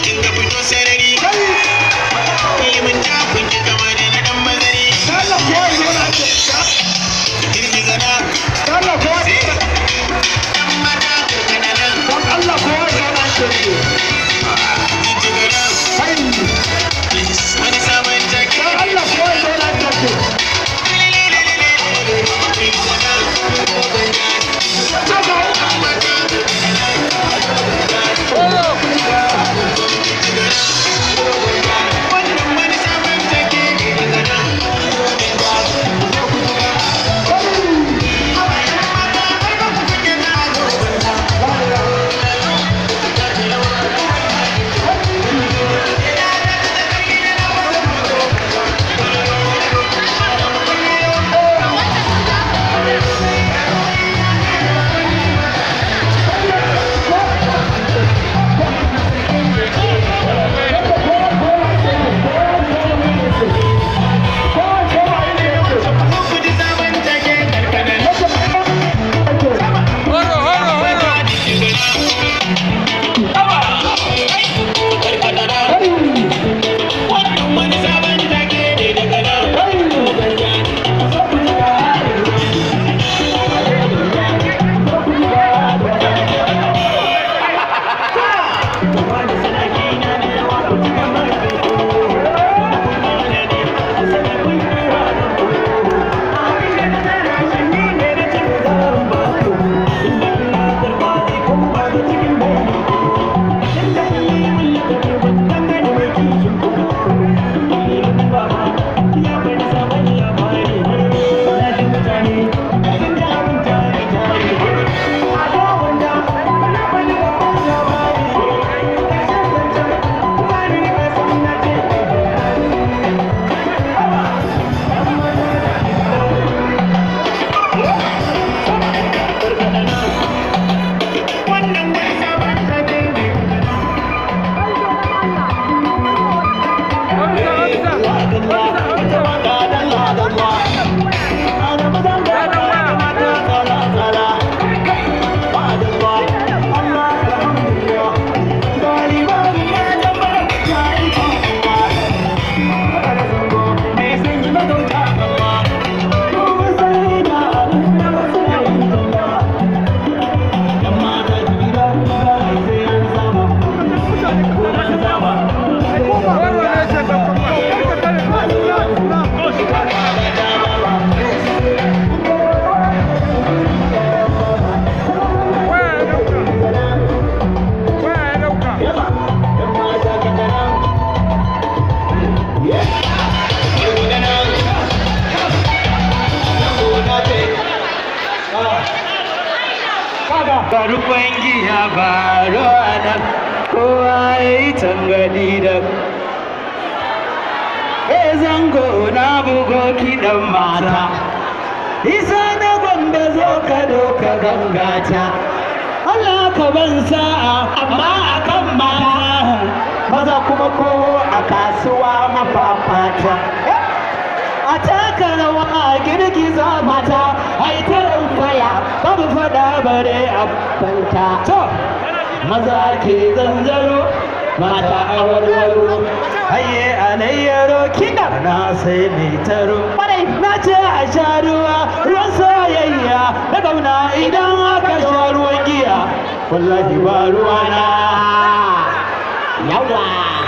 kin ga fito sarari yi mun ta kunki kama da na dan mazari sallah ko yana ce girgiza na sallah ko dan mata ko kananan don Allah ko yana ce jijjiga na wani sabon take don Allah ko yana ce Barkon giya baro anan kowa ya yi tangani da zango na bugo kiɗan mata isa na gwamba zo ka doka gangata Allah ka ban sa'a amma akan mata maza kuma ko a kasuwa mafafata a taka rawa a girgiza mata ai ta rumfaya babu fada bare a fanta to maza ke zanzaro mata a warwaro haye alayyaro kiɗa na sai mai taro kwarai na ce a sha ruwan soyayya na gauna idan aka sha ruwan giya wallahi ba ruwana yawa